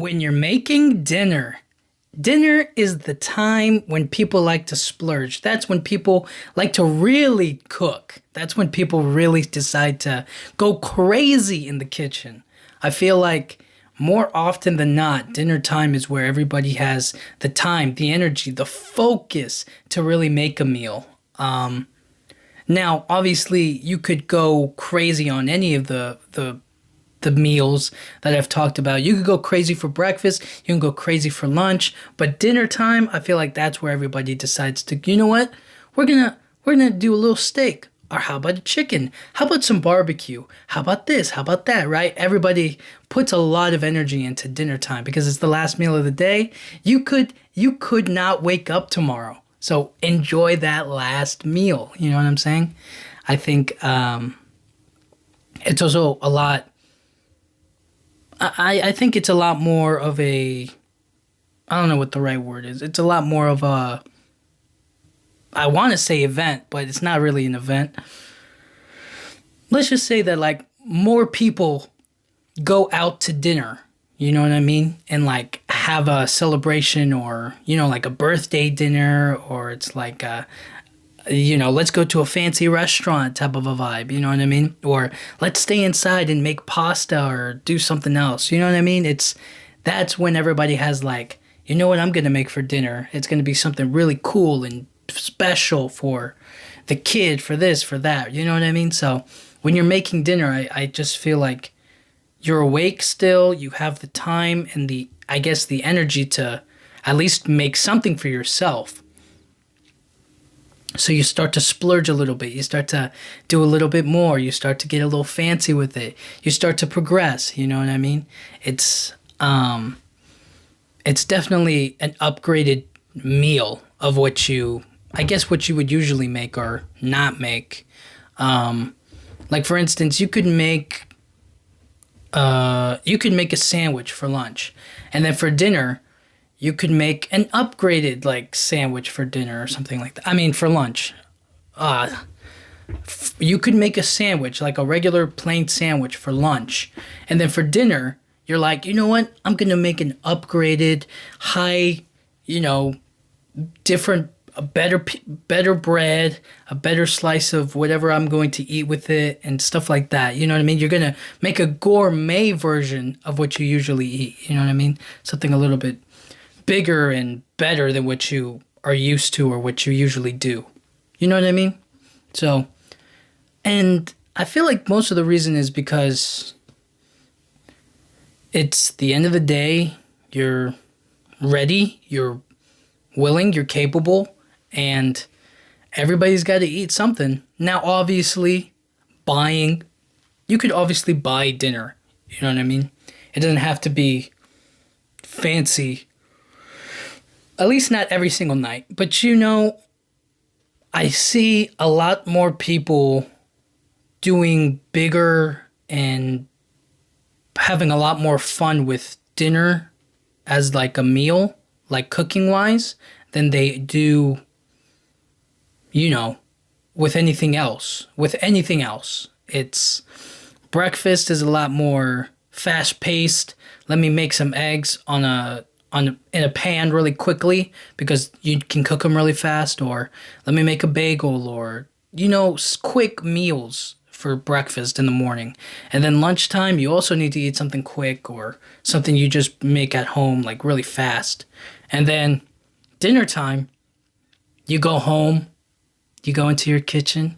when you're making dinner, dinner is the time when people like to splurge. That's when people like to really cook. That's when people really decide to go crazy in the kitchen. I feel like more often than not, dinner time is where everybody has the time, the energy, the focus to really make a meal. Now, obviously, you could go crazy on any of the meals that I've talked about. You could go crazy for breakfast, you can go crazy for lunch, but dinner time, I feel like that's where everybody decides to, you know what? We're gonna do a little steak. Or how about a chicken? How about some barbecue? How about this? How about that, right? Everybody puts a lot of energy into dinner time because it's the last meal of the day. You could not wake up tomorrow. So enjoy that last meal. You know what I'm saying? I think it's also a lot. I think it's a lot more of a. I don't know what the right word is. It's a lot more of a. I want to say event, but it's not really an event. Let's just say that like more people go out to dinner, you know what I mean? And like have a celebration or, like a birthday dinner, or it's like let's go to a fancy restaurant type of a vibe, you know what I mean? Or let's stay inside and make pasta or do something else, you know what I mean? That's when everybody has like, you know what I'm going to make for dinner? It's going to be something really cool and special for the kid, for this, for that, you know what I mean? So when you're making dinner, I just feel like you're awake still, you have the time and the energy to at least make something for yourself. So you start to splurge a little bit, you start to do a little bit more, you start to get a little fancy with it, you start to progress, you know what I mean? It's definitely an upgraded meal of what you would usually make or not make. Like for instance, you could make a sandwich for lunch, and then for dinner, you could make an upgraded like sandwich for dinner or something like that. I mean, for lunch, you could make a sandwich like a regular plain sandwich for lunch, and then for dinner, you're like, you know what? I'm gonna make an upgraded, high, different, a better bread, a better slice of whatever I'm going to eat with it, and stuff like that. You know what I mean? You're gonna make a gourmet version of what you usually eat. You know what I mean? Something a little bit bigger and better than what you are used to or what you usually do. You know what I mean? So, and I feel like most of the reason is because it's the end of the day. You're ready. You're willing, you're capable, and everybody's got to eat something. Now, obviously, you could obviously buy dinner. You know what I mean? It doesn't have to be fancy, at least not every single night. But I see a lot more people doing bigger and having a lot more fun with dinner as like a meal, like cooking wise, than they do, with anything else. It's breakfast is a lot more fast paced. Let me make some eggs in a pan really quickly because you can cook them really fast, or let me make a bagel, or quick meals for breakfast in the morning. And then lunchtime, you also need to eat something quick or something you just make at home, like really fast. And then dinner time, you go home, you go into your kitchen,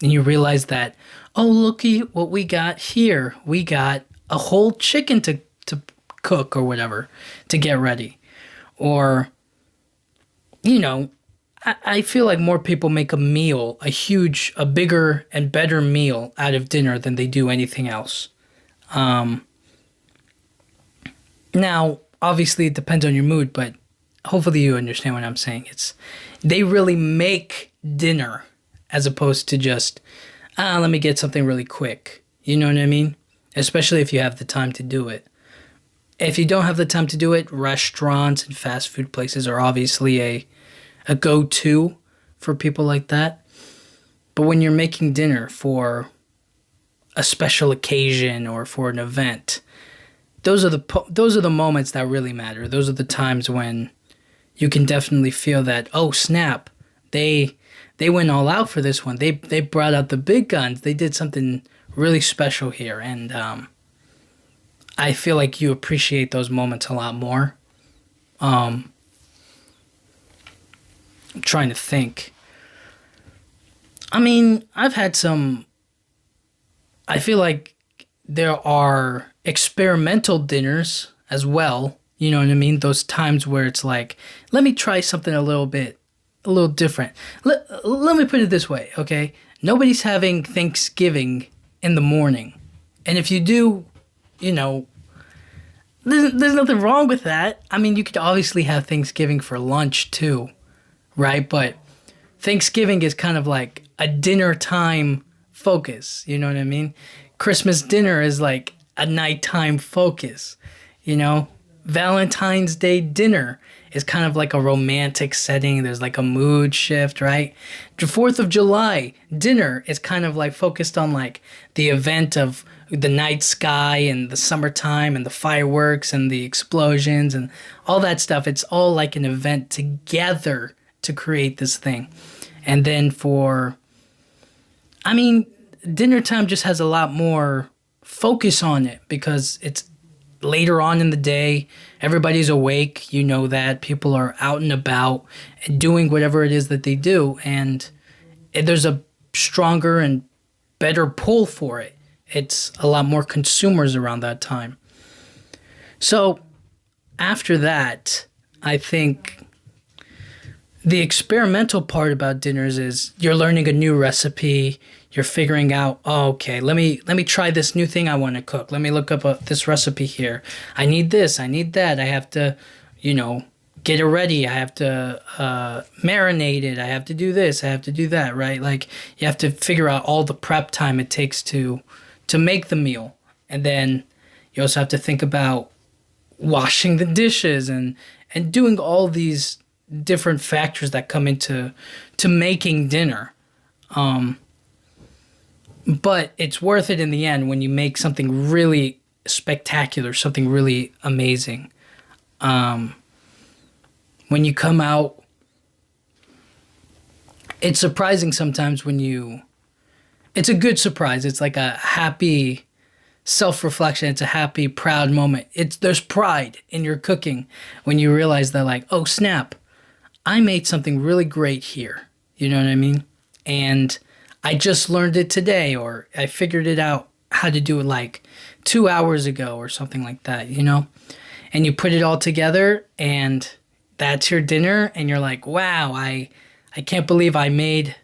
and you realize that, oh, looky what we got here. We got a whole chicken to cook or whatever, to get ready. Or, I feel like more people make a meal, a bigger and better meal out of dinner than they do anything else. Now, obviously it depends on your mood, but hopefully you understand what I'm saying. They really make dinner as opposed to just, let me get something really quick. You know what I mean? Especially if you have the time to do it. If you don't have the time to do it, restaurants and fast food places are obviously a go-to for people like that. But when you're making dinner for a special occasion or for an event, those are the moments that really matter. Those are the times when you can definitely feel that, oh snap, they went all out for this one. They brought out the big guns. They did something really special here, and I feel like you appreciate those moments a lot more. I'm trying to think. I mean, I've had some. I feel like there are experimental dinners as well. You know what I mean? Those times where it's like, let me try something a little different. Let me put it this way, okay? Nobody's having Thanksgiving in the morning. And if you do, you know, there's nothing wrong with that. I mean, you could obviously have Thanksgiving for lunch too, right? But Thanksgiving is kind of like a dinner time focus, you know what I mean? Christmas dinner is like a nighttime focus, you know? Valentine's Day dinner is kind of like a romantic setting. There's like a mood shift, right? The 4th of July dinner is kind of like focused on like the event of the night sky and the summertime and the fireworks and the explosions and all that stuff. It's all like an event together to create this thing. And then dinner time just has a lot more focus on it because it's later on in the day. Everybody's awake. You know that. People are out and about and doing whatever it is that they do. And there's a stronger and better pull for it. It's a lot more consumers around that time. So after that, I think the experimental part about dinners is you're learning a new recipe. You're figuring out, oh, okay, let me try this new thing I want to cook. Let me look up this recipe here. I need this. I need that. I have to, get it ready. I have to marinate it. I have to do this. I have to do that, right? Like you have to figure out all the prep time it takes to make the meal. And then you also have to think about washing the dishes and doing all these different factors that come into making dinner. But it's worth it in the end when you make something really spectacular, something really amazing. When you come out, it's surprising sometimes it's a good surprise. It's like a happy self-reflection. It's a happy, proud moment. There's pride in your cooking when you realize that like, oh snap, I made something really great here. You know what I mean? And I just learned it today, or I figured it out how to do it like 2 hours ago or something like that, And you put it all together and that's your dinner and you're like, wow, I can't believe I made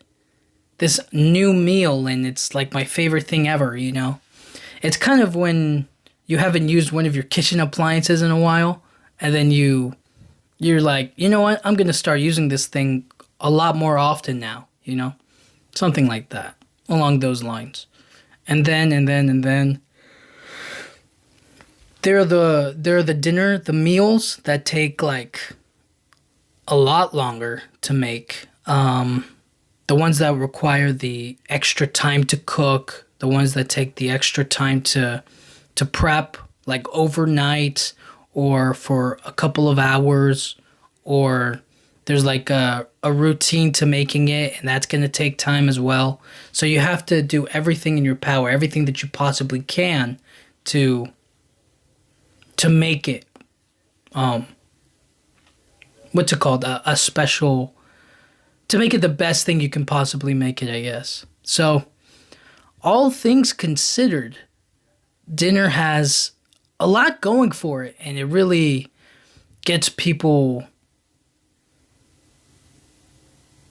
this new meal and it's like my favorite thing ever, It's kind of when you haven't used one of your kitchen appliances in a while and then you're like, you know what, I'm going to start using this thing a lot more often now, Something like that, along those lines. And then there are the meals that take like a lot longer to make. The ones that require the extra time to cook, the ones that take the extra time to prep, like overnight or for a couple of hours, or there's like a routine to making it, and that's going to take time as well. So you have to do everything in your power, everything that you possibly can to make it, what's it called? A special, to make it the best thing you can possibly make it, I guess. So all things considered, dinner has a lot going for it, and it really gets people.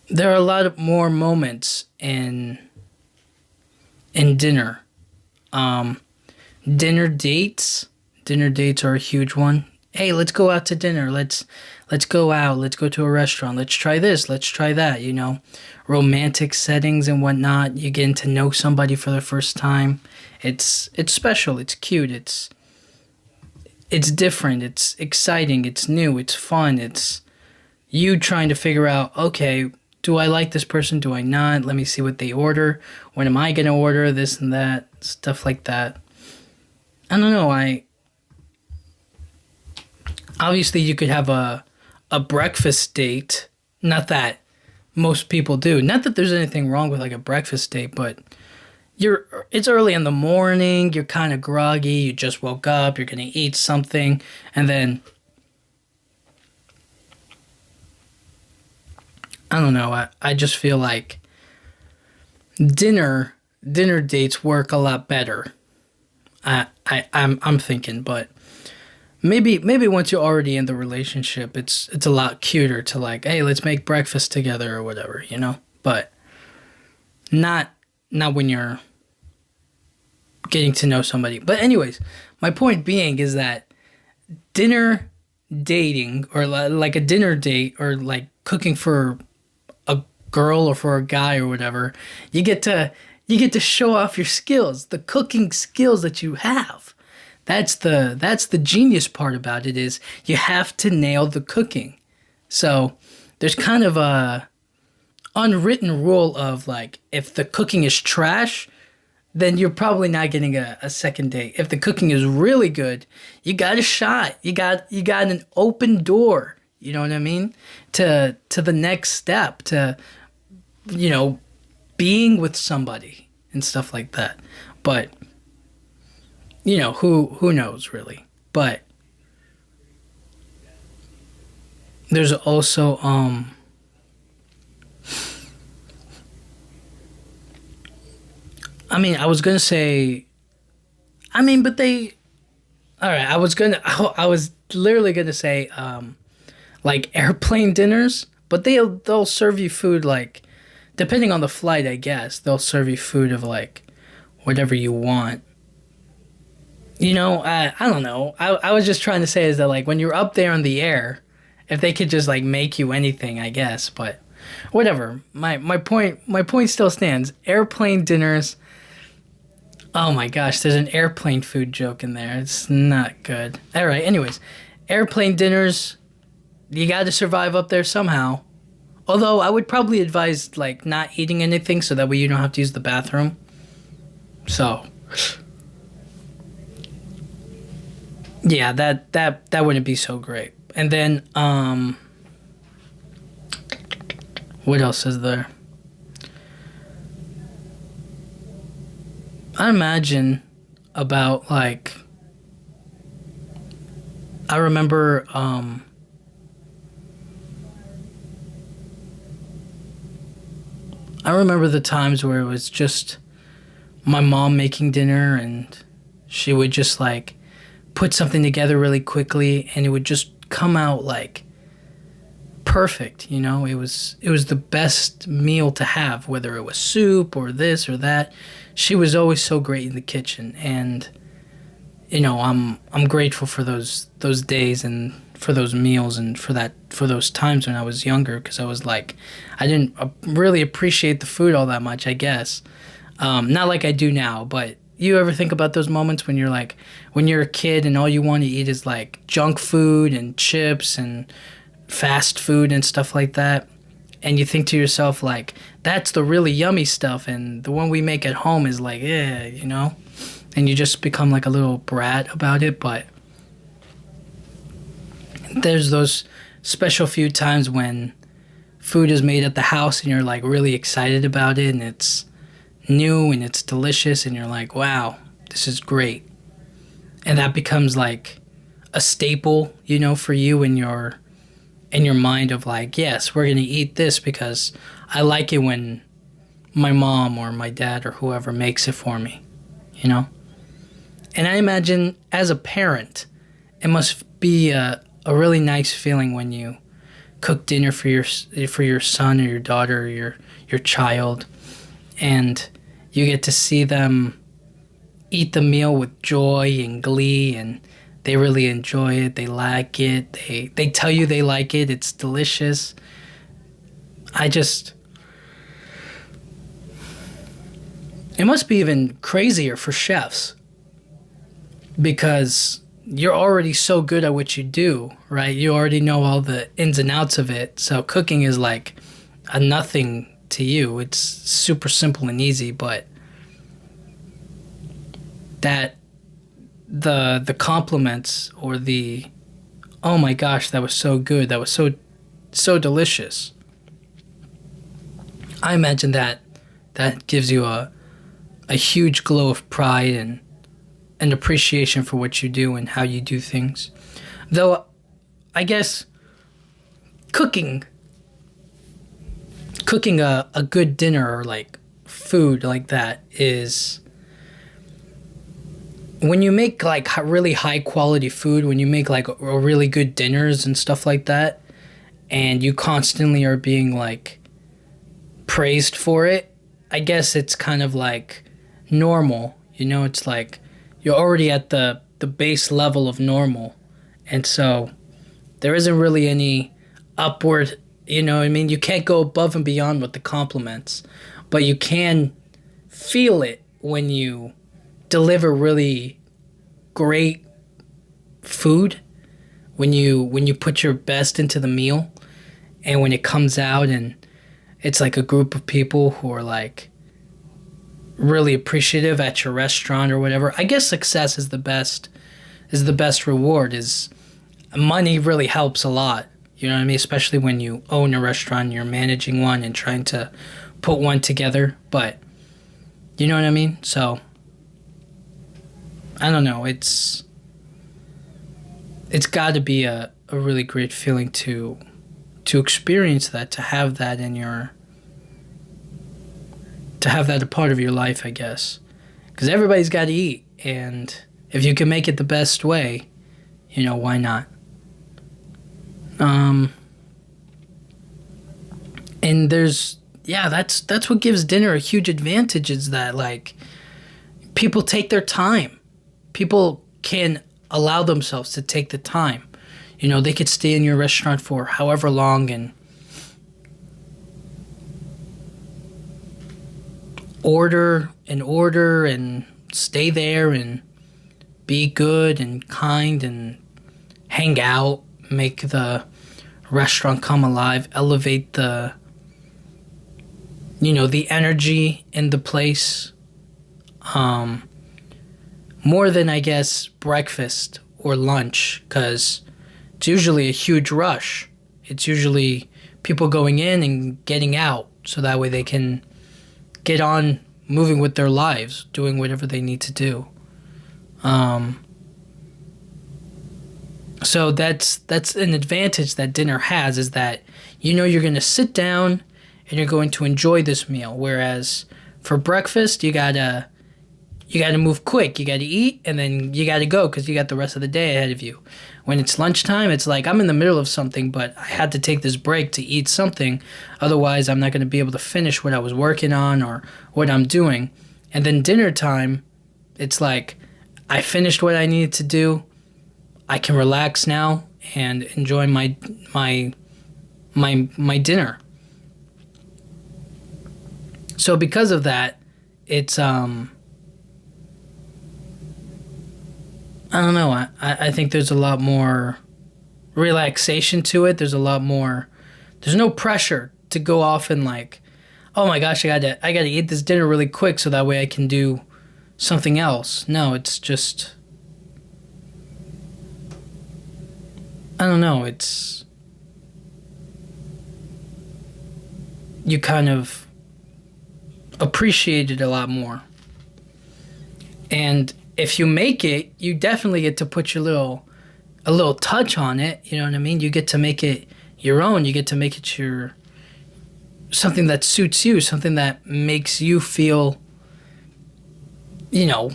There are a lot of more moments in dinner. Dinner dates are a huge one. Hey, let's go out to dinner. Let's go out. Let's go to a restaurant. Let's try this. Let's try that. Romantic settings and whatnot. You getting to know somebody for the first time. It's special. It's cute. It's different. It's exciting. It's new. It's fun. It's you trying to figure out, okay, do I like this person? Do I not? Let me see what they order. When am I going to order this and that? Stuff like that. I don't know. obviously you could have a breakfast date. Not that most people do. Not that there's anything wrong with like a breakfast date, but it's early in the morning, you're kind of groggy, you just woke up, you're going to eat something, and then I don't know, I just feel like dinner dates work a lot better. I'm thinking, but maybe once you're already in the relationship, it's a lot cuter to like, hey, let's make breakfast together or whatever, you know? But not when you're getting to know somebody. But anyways, my point being is that dinner dating or like a dinner date or like cooking for a girl or for a guy or whatever, you get to show off your skills, the cooking skills that you have. That's the genius part about it is you have to nail the cooking. So there's kind of a unwritten rule of like if the cooking is trash, then you're probably not getting a second date. If the cooking is really good, you got a shot. You got an open door. You know what I mean? To the next step, to being with somebody and stuff like that. But who knows really? But there's also I was gonna say, but they, all right. I was literally gonna say, like airplane dinners, but they'll serve you food like, depending on the flight, I guess they'll serve you food of like, whatever you want. I don't know. I was just trying to say is that like when you're up there in the air, if they could just like make you anything, I guess. But whatever. My point still stands. Airplane dinners. Oh my gosh, there's an airplane food joke in there. It's not good. All right, anyways, airplane dinners, you got to survive up there somehow. Although I would probably advise like not eating anything so that way you don't have to use the bathroom. So, yeah, that wouldn't be so great. And then what else is there? I imagine about like I remember the times where it was just my mom making dinner and she would just like put something together really quickly and it would just come out like perfect, it was the best meal to have, whether it was soup or this or that. She was always so great in the kitchen, and I'm grateful for those days and for those meals and for those times when I was younger, because I was like, I didn't really appreciate the food all that much, I guess. Not like I do now, but you ever think about those moments when you're a kid and all you want to eat is like junk food and chips and fast food and stuff like that? And you think to yourself, like, that's the really yummy stuff, and the one we make at home is like, and you just become like a little brat about it. But there's those special few times when food is made at the house and you're like really excited about it and it's new and it's delicious and you're like, wow, this is great. And that becomes like a staple, for you in your mind of like, yes, we're going to eat this because I like it when my mom or my dad or whoever makes it for me, And I imagine as a parent, it must be a really nice feeling when you cook dinner for your son or your daughter or your child, and you get to see them eat the meal with joy and glee, and they really enjoy it. They like it. They tell you they like it. It's delicious. It must be even crazier for chefs because you're already so good at what you do, right? You already know all the ins and outs of it. So cooking is like a nothing to you. It's super simple and easy, but that the compliments or the Oh my gosh, that was so good. That was so delicious. I imagine that gives you a huge glow of pride and appreciation for what you do and how you do things. Though I guess cooking cooking a good dinner or like food like that is when you make like really high quality food, when you make like really good dinners and stuff like that, and you constantly are being like praised for it, I guess it's kind of like normal. You know, it's like you're already at the base level of normal. And so there isn't really any upward, you know what I mean? You can't go above and beyond with the compliments, but you can feel it when you deliver really great food, when you put your best into the meal, and when it comes out and it's like a group of people who are like really appreciative at your restaurant or whatever. I guess success is the best reward. Is money really helps a lot. You know what I mean? Especially when you own a restaurant, you're managing one and trying to put one together. But you know what I mean? So I don't know. It's got to be a really great feeling to experience that, to have that in your, to have that a part of your life, I guess. Because everybody's got to eat, and if you can make it the best way, you know, why not? And there's, yeah, that's what gives dinner a huge advantage, is that like people take their time. People can allow themselves to take the time. You know, they could stay in your restaurant for however long and order and stay there and be good and kind and hang out, make the restaurant come alive, elevate the, you know, the energy in the place, more than, I guess, breakfast or lunch, because it's usually a huge rush. It's usually people going in and getting out, so that way they can get on moving with their lives, doing whatever they need to do. So that's an advantage that dinner has, is that you know you're going to sit down and you're going to enjoy this meal. Whereas for breakfast, you gotta move quick. You gotta eat and then you gotta go because you got the rest of the day ahead of you. When it's lunchtime, it's like I'm in the middle of something, but I had to take this break to eat something. Otherwise, I'm not going to be able to finish what I was working on or what I'm doing. And then dinner time, it's like I finished what I needed to do. I can relax now and enjoy my dinner. So because of that, it's I don't know. I think there's a lot more relaxation to it. There's a lot more. There's no pressure to go off and like, oh my gosh, I gotta eat this dinner really quick so that way I can do something else. No, it's just, I don't know. It's, you kind of appreciate it a lot more. And if you make it, you definitely get to put a little touch on it. You know what I mean? You get to make it your own. You get to make it something that suits you, something that makes you feel, you know,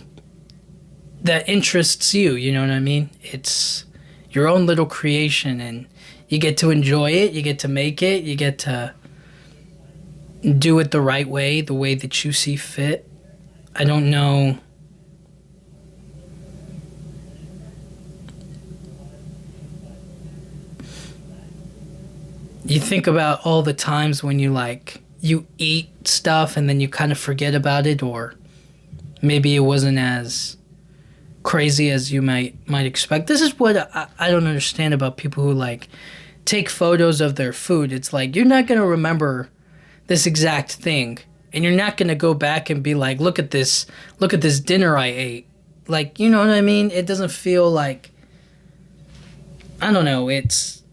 that interests you. You know what I mean? It's your own little creation, and you get to enjoy it. You get to make it. You get to do it the right way, the way that you see fit. I don't know. You think about all the times when you eat stuff and then you kind of forget about it, or maybe it wasn't as crazy as you might expect. This is what I don't understand about people who like take photos of their food. It's like you're not going to remember this exact thing, and you're not going to go back and be like, look at this dinner I ate. Like, you know what I mean? It doesn't feel like, I don't know, it's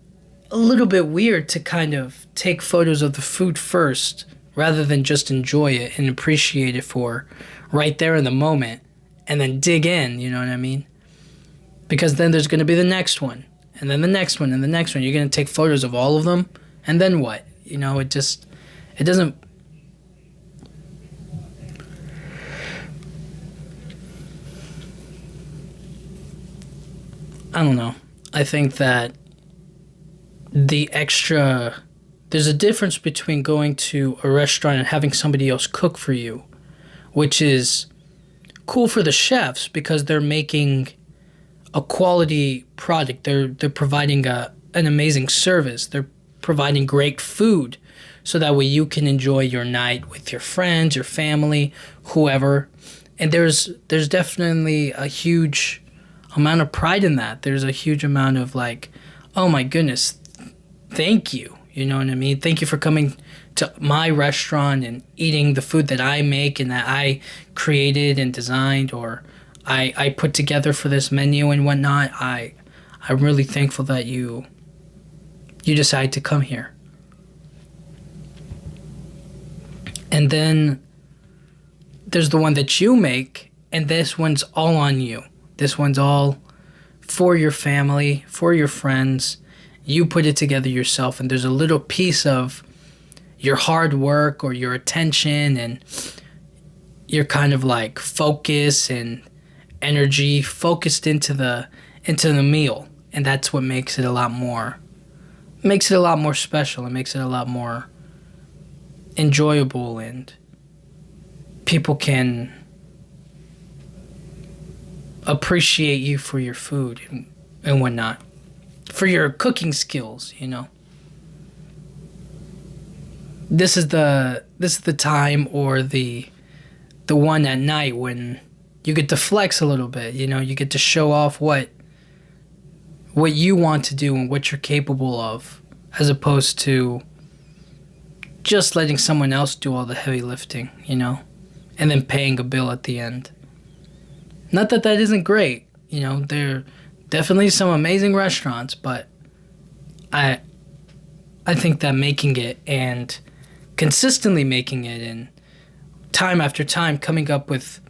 a little bit weird to kind of take photos of the food first rather than just enjoy it and appreciate it for right there in the moment and then dig in, you know what I mean? Because then there's going to be the next one and then the next one and the next one. You're going to take photos of all of them and then what? You know, it doesn't. I don't know. I think that the extra there's a difference between going to a restaurant and having somebody else cook for you, which is cool for the chefs because they're making a quality product. They're providing an amazing service. They're providing great food so that way you can enjoy your night with your friends, your family, whoever. And there's definitely a huge amount of pride in that. There's a huge amount of like, oh my goodness, thank you. You know what I mean? Thank you for coming to my restaurant and eating the food that I make and that I created and designed or I put together for this menu and whatnot. I'm really thankful that you decide to come here. And then there's the one that you make, and this one's all on you. This one's all for your family, for your friends. You put it together yourself, and there's a little piece of your hard work or your attention and your kind of like focus and energy focused into the meal, and that's what makes it a lot more special. It makes it a lot more enjoyable, and people can appreciate you for your food and whatnot, for your cooking skills, you know. This is the time or the one at night when you get to flex a little bit, you know, you get to show off what you want to do and what you're capable of, as opposed to just letting someone else do all the heavy lifting, you know, and then paying a bill at the end. Not that that isn't great, you know, there are definitely some amazing restaurants, but I think that making it and consistently making it and time after time coming up with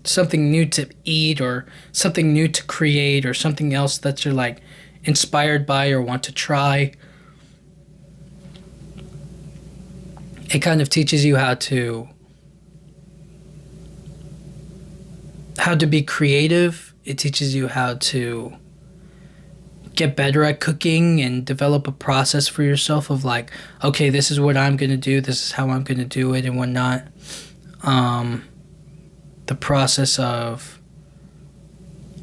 something new to eat or something new to create or something else that you're like inspired by or want to try, it kind of teaches you how to be creative. It teaches you how to get better at cooking and develop a process for yourself of like, okay, this is what I'm going to do. This is how I'm going to do it and whatnot. The process of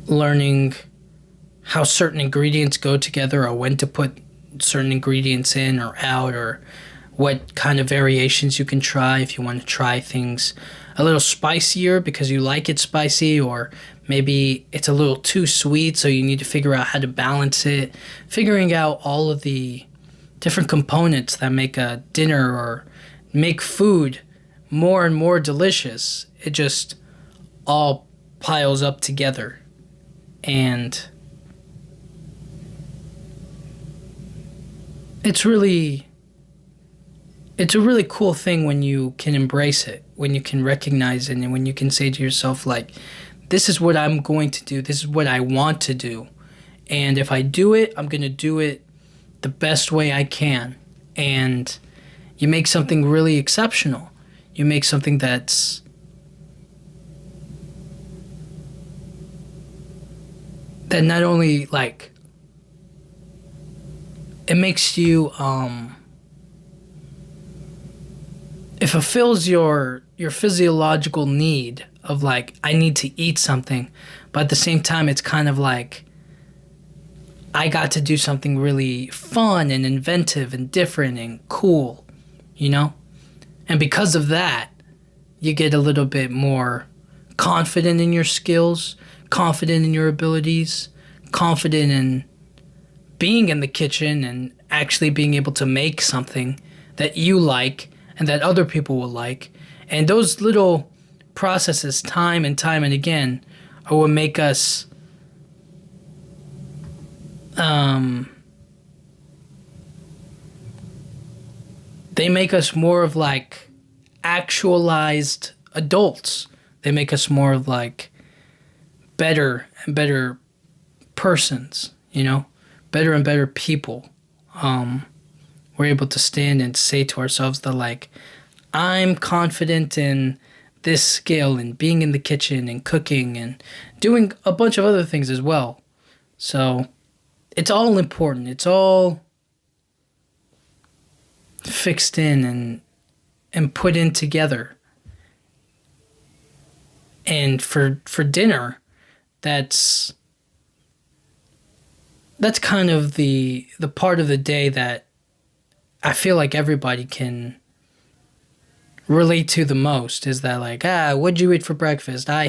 learning how certain ingredients go together or when to put certain ingredients in or out, or what kind of variations you can try if you want to try things a little spicier because you like it spicy, or maybe it's a little too sweet so you need to figure out how to balance it. Figuring out all of the different components that make a dinner or make food more and more delicious. It just all piles up together, and it's a really cool thing when you can embrace it, when you can recognize it, and when you can say to yourself, like, this is what I'm going to do, this is what I want to do, and if I do it, I'm going to do it the best way I can. And you make something really exceptional. You make something that not only like it makes you it fulfills your physiological need of like, I need to eat something, but at the same time it's kind of like I got to do something really fun and inventive and different and cool, you know? And because of that, you get a little bit more confident in your skills, confident in your abilities, confident in being in the kitchen and actually being able to make something that you like and that other people will like. And those little processes, time and time and again, are what make us um, they make us more of like actualized adults. They make us more of like better and better persons, you know, better and better people. We're able to stand and say to ourselves that like, I'm confident in this skill and being in the kitchen and cooking and doing a bunch of other things as well. So it's all important. It's all fixed in and put in together. And for dinner, that's kind of the part of the day that I feel like everybody can relate to the most, is that like, what'd you eat for breakfast? I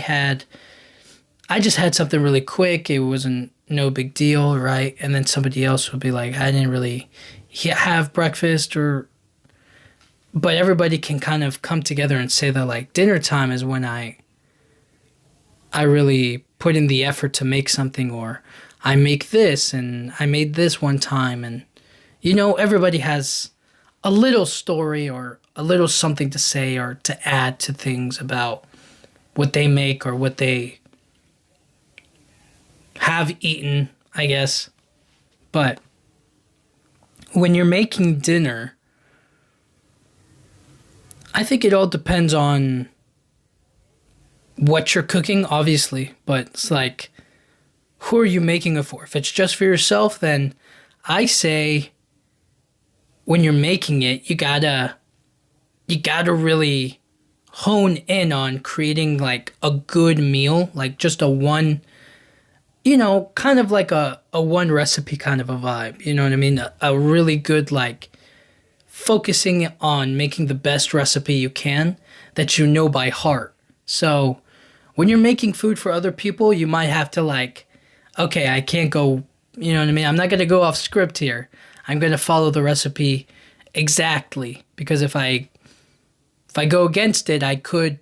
just had something really quick. It wasn't no big deal, right? And then somebody else would be like, I didn't really have breakfast, but everybody can kind of come together and say that like dinner time is when I really put in the effort to make something, or I make this and I made this one time. And you know, everybody has a little story or a little something to say or to add to things about what they make or what they have eaten, I guess. But when you're making dinner, I think it all depends on what you're cooking, obviously, but it's like, who are you making it for? If it's just for yourself, then I say when you're making it, you gotta really hone in on creating like a good meal, like just a one, you know, kind of like a one recipe kind of a vibe, you know what I mean? A really good, like, focusing on making the best recipe you can that you know by heart. So when you're making food for other people, you might have to like, okay, I can't go, you know what I mean? I'm not going to go off script here. I'm going to follow the recipe exactly, because if I go against it, I could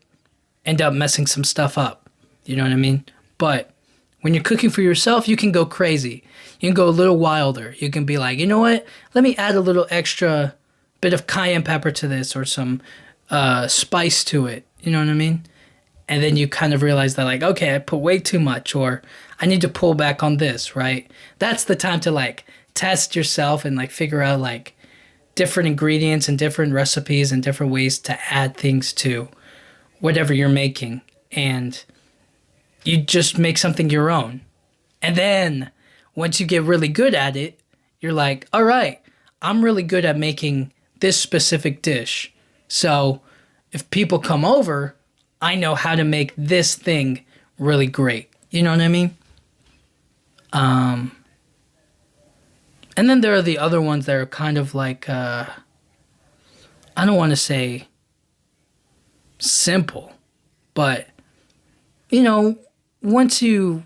end up messing some stuff up. You know what I mean? But when you're cooking for yourself, you can go crazy. You can go a little wilder. You can be like, you know what? Let me add a little extra bit of cayenne pepper to this, or some spice to it. You know what I mean? And then you kind of realize that like, okay, I put way too much, or I need to pull back on this, right? That's the time to like test yourself and like figure out like different ingredients and different recipes and different ways to add things to whatever you're making. And you just make something your own. And then once you get really good at it, you're like, all right, I'm really good at making this specific dish. So if people come over, I know how to make this thing really great. You know what I mean? And then there are the other ones that are kind of like, I don't want to say simple, but, you know, once you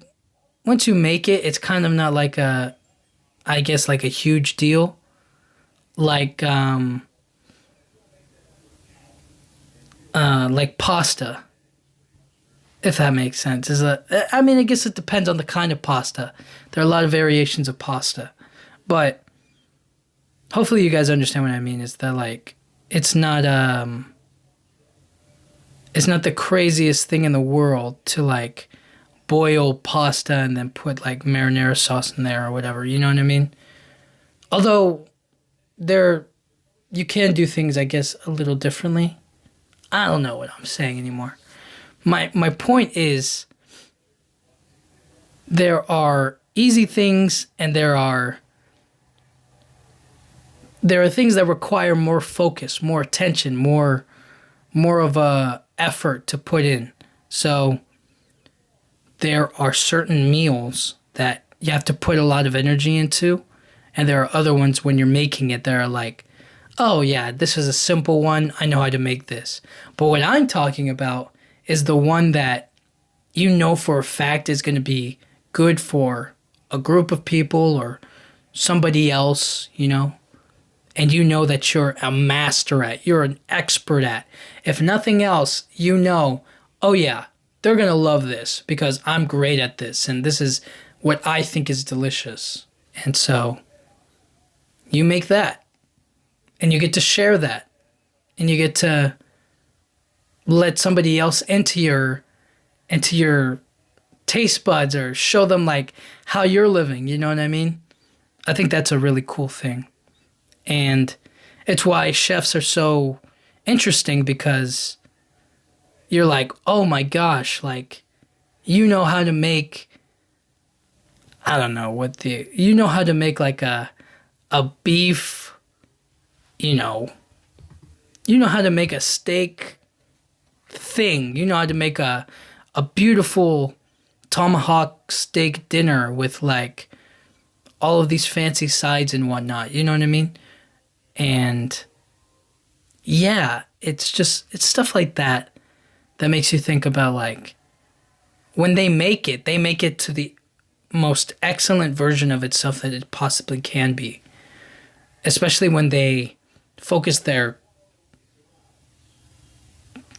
make it, it's kind of not like I guess like a huge deal. Like pasta, if that makes sense. I mean, I guess it depends on the kind of pasta. There are a lot of variations of pasta. But hopefully you guys understand what I mean, is that like it's not the craziest thing in the world to like boil pasta and then put like marinara sauce in there or whatever, you know what I mean? Although you can do things, I guess, a little differently. I don't know what I'm saying anymore. My point is, there are easy things and there are things that require more focus, more attention, more of a effort to put in. So there are certain meals that you have to put a lot of energy into, and there are other ones when you're making it that are like, oh yeah, this is a simple one, I know how to make this. But what I'm talking about is the one that you know for a fact is going to be good for a group of people or somebody else, you know, and you know that you're a master at, you're an expert at. If nothing else, you know, oh yeah, they're going to love this because I'm great at this, and this is what I think is delicious. And so you make that and you get to share that and you get to let somebody else into your taste buds or show them like how you're living, you know what I mean? I think that's a really cool thing. And it's why chefs are so interesting, because you're like, oh my gosh, like, you know how to make, I don't know what you know how to make like a beef, you know how to make a steak thing. You know how to make a beautiful tomahawk steak dinner with like all of these fancy sides and whatnot. You know what I mean? And yeah, it's stuff like that that makes you think about like when they make it to the most excellent version of itself that it possibly can be. Especially when they focus their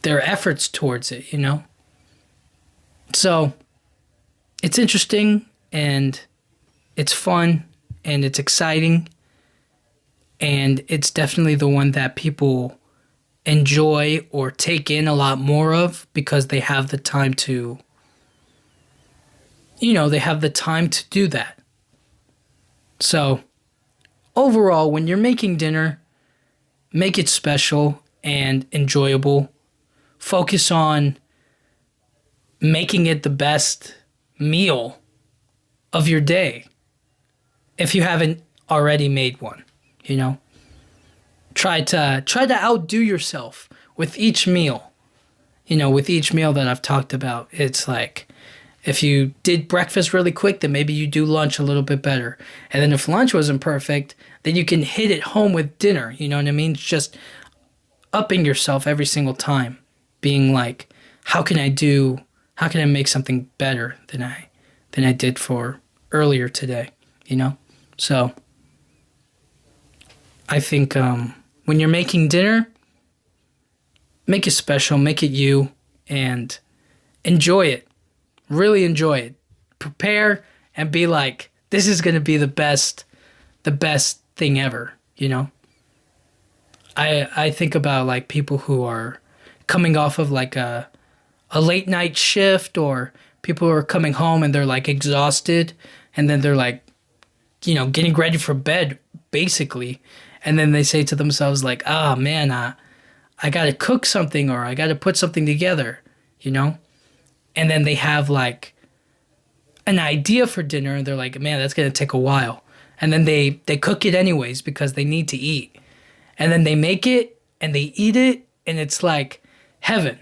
efforts towards it, you know? So it's interesting and it's fun and it's exciting, and it's definitely the one that people enjoy or take in a lot more of because they have the time to, they have the time to do that. So overall, when you're making dinner, make it special and enjoyable. Focus on making it the best meal of your day. If you haven't already made one, try to outdo yourself with each meal. With each meal that I've talked about, it's like if you did breakfast really quick, then maybe you do lunch a little bit better. And then if lunch wasn't perfect, then you can hit it home with dinner. You know what I mean? It's just upping yourself every single time, being like, how can I make something better than I did for earlier today? So I think when you're making dinner, make it special, make it you, and enjoy it. Really enjoy it. Prepare and be like, this is going to be the best thing ever, I think about like people who are coming off of like a late night shift, or people who are coming home and they're like exhausted, and then they're like, getting ready for bed basically. And then they say to themselves like, oh man, I got to cook something, or I got to put something together, And then they have like an idea for dinner and they're like, man, that's going to take a while. And then they cook it anyways because they need to eat. And then they make it and they eat it and it's like heaven,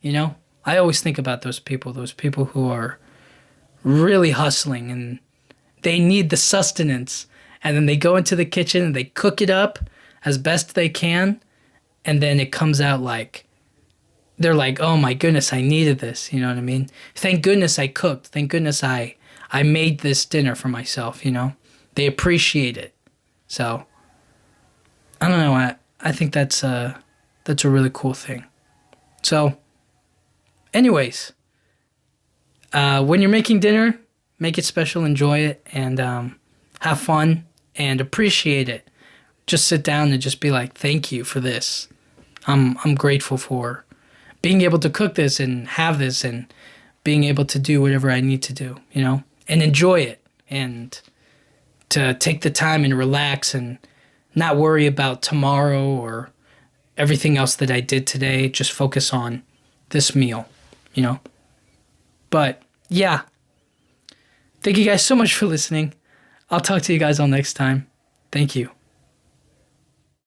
I always think about those people who are really hustling and they need the sustenance. And then they go into the kitchen and they cook it up as best they can. And then it comes out like, they're like, oh my goodness, I needed this. You know what I mean? Thank goodness I cooked. Thank goodness I made this dinner for myself, They appreciate it. So, I don't know. I think that's a really cool thing. So, anyways, when you're making dinner, make it special, enjoy it, and have fun and appreciate it. Just sit down and just be like, thank you for this. I'm grateful for being able to cook this and have this and being able to do whatever I need to do, and enjoy it, and to take the time and relax and not worry about tomorrow or everything else that I did today. Just focus on this meal, But yeah, thank you guys so much for listening. I'll talk to you guys all next time. Thank you.